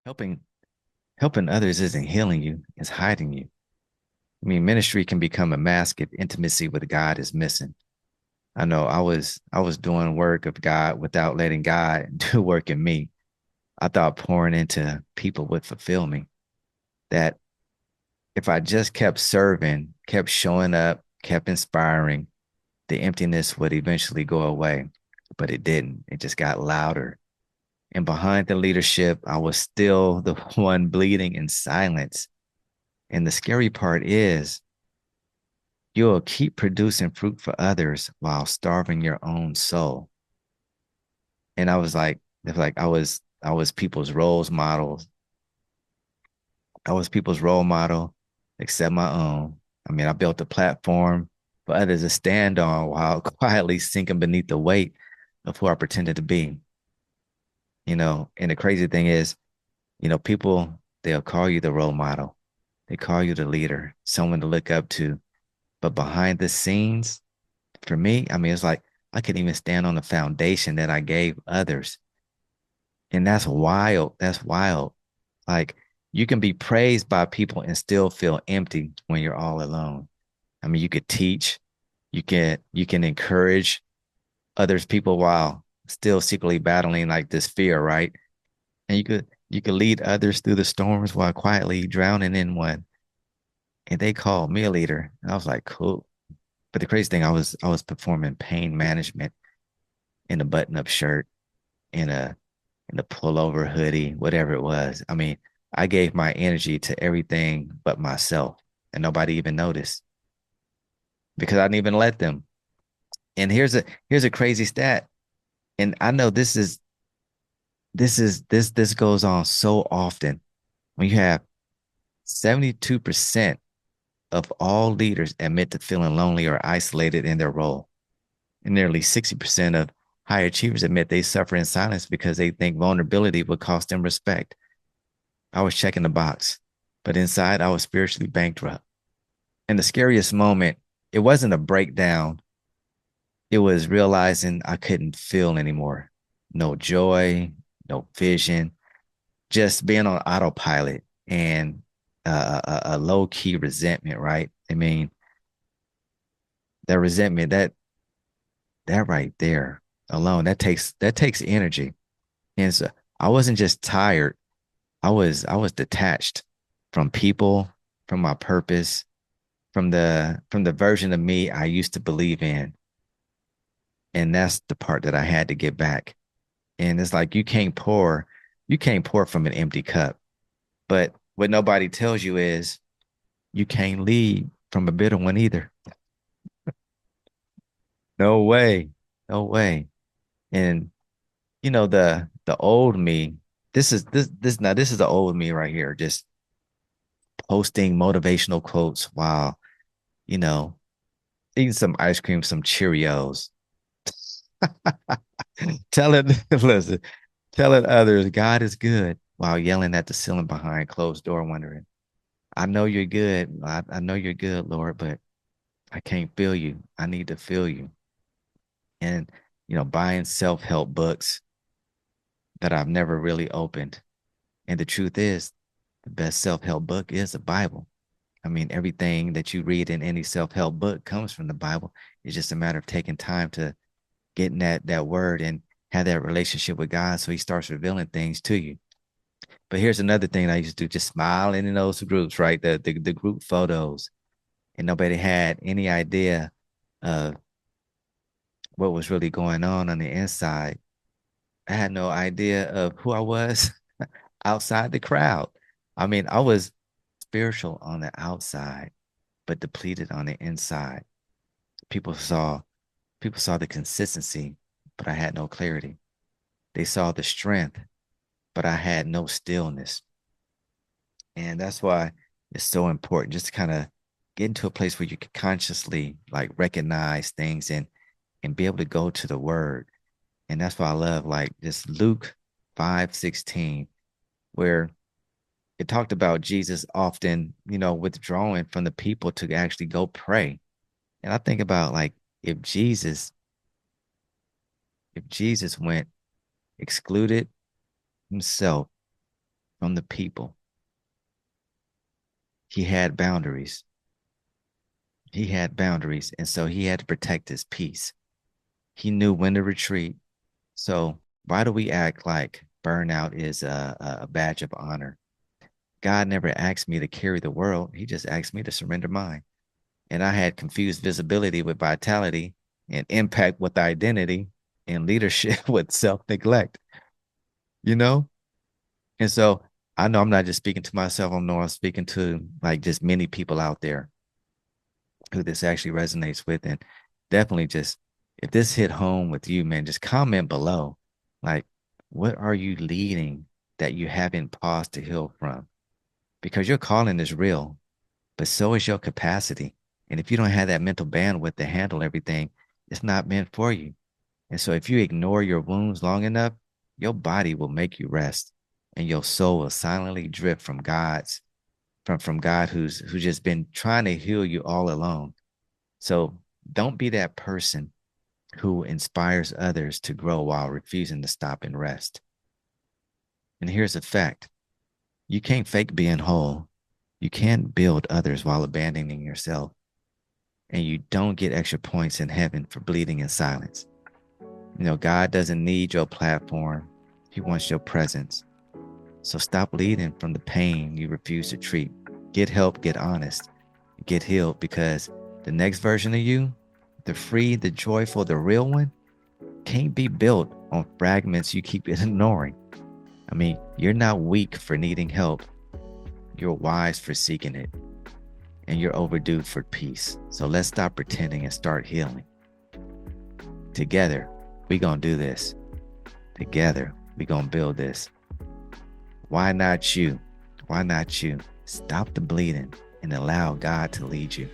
Helping helping others isn't healing you, it's hiding you. I mean, ministry can become a mask if intimacy with God is missing. I know I was doing work of God without letting God do work in me. I thought pouring into people would fulfill me. That if I just kept serving, kept showing up, kept inspiring, the emptiness would eventually go away. But it didn't. It just got louder. And behind the leadership, I was still the one bleeding in silence. And the scary part is you'll keep producing fruit for others while starving your own soul. And I was people's roles models. I was people's role model, except my own. I mean, I built a platform for others to stand on while quietly sinking beneath the weight of who I pretended to be. And the crazy thing is, people, they'll call you the role model. They call you the leader, someone to look up to. But behind the scenes, for me, I mean, it's like I couldn't even stand on the foundation that I gave others. And that's wild. That's wild. Like you can be praised by people and still feel empty when you're all alone. I mean, you could teach, you can encourage others people while still secretly battling like this fear, right? And you could lead others through the storms while quietly drowning in one. And they called me a leader. And I was like, cool. But the crazy thing, I was performing pain management in a button-up shirt, in a pullover hoodie, whatever it was. I mean, I gave my energy to everything but myself, and nobody even noticed because I didn't even let them. And here's a crazy stat. And I know this goes on so often when you have 72% of all leaders admit to feeling lonely or isolated in their role. And nearly 60% of high achievers admit they suffer in silence because they think vulnerability would cost them respect. I was checking the box, but inside I was spiritually bankrupt. And the scariest moment, it wasn't a breakdown, it was realizing I couldn't feel anymore. No joy, no vision, just being on autopilot and a low key resentment, right? I mean, that resentment, that right there alone, that takes energy. And so I wasn't just tired, I was detached from people, from my purpose, from the version of me I used to believe in. And that's the part that I had to get back. And it's like you can't pour from an empty cup. But what nobody tells you is you can't lead from a bitter one either. No way. No way. And the old me, this is the old me right here, just posting motivational quotes while, you know, eating some ice cream, some Cheerios, telling listen, telling others God is good while yelling at the ceiling behind closed door, wondering, I know you're good. I know you're good, Lord, but I can't feel you. I need to feel you. And, buying self-help books that I've never really opened. And the truth is, the best self-help book is the Bible. I mean, everything that you read in any self-help book comes from the Bible. It's just a matter of taking time to get in that word and have that relationship with God so he starts revealing things to you. But here's another thing I used to do, just smiling in those groups, right? The group photos. And nobody had any idea of what was really going on the inside. I had no idea of who I was outside the crowd. I mean, I was spiritual on the outside, but depleted on the inside. People saw people saw the consistency, but I had no clarity. They saw the strength, but I had no stillness. And that's why it's so important just to kind of get into a place where you can consciously like recognize things and be able to go to the word. And that's why I love like this Luke 5:16, where it talked about Jesus often, withdrawing from the people to actually go pray. And I think about like if Jesus, if Jesus went excluded himself from the people. He had boundaries. He had boundaries. And so he had to protect his peace. He knew when to retreat. So why do we act like burnout is a badge of honor? God never asked me to carry the world. He just asked me to surrender mine. And I had confused visibility with vitality and impact with identity and leadership with self neglect, you know? And so I know I'm not just speaking to myself. I know I'm speaking to like just many people out there who this actually resonates with. And definitely just if this hit home with you, man, just comment below. Like, what are you leading that you haven't paused to heal from? Because your calling is real, but so is your capacity. And if you don't have that mental bandwidth to handle everything, it's not meant for you. And so if you ignore your wounds long enough, your body will make you rest and your soul will silently drift from God who's just been trying to heal you all along. So don't be that person who inspires others to grow while refusing to stop and rest. And here's a fact. You can't fake being whole. You can't build others while abandoning yourself. And you don't get extra points in heaven for bleeding in silence. You know, God doesn't need your platform. He wants your presence. So stop leading from the pain you refuse to treat. Get help, get honest, get healed, because the next version of you, the free, the joyful, the real one, can't be built on fragments you keep ignoring. I mean, you're not weak for needing help. You're wise for seeking it. And you're overdue for peace. So let's stop pretending and start healing. Together, we gonna do this. Together, we gonna build this. Why not you? Why not you? Stop the bleeding and allow God to lead you.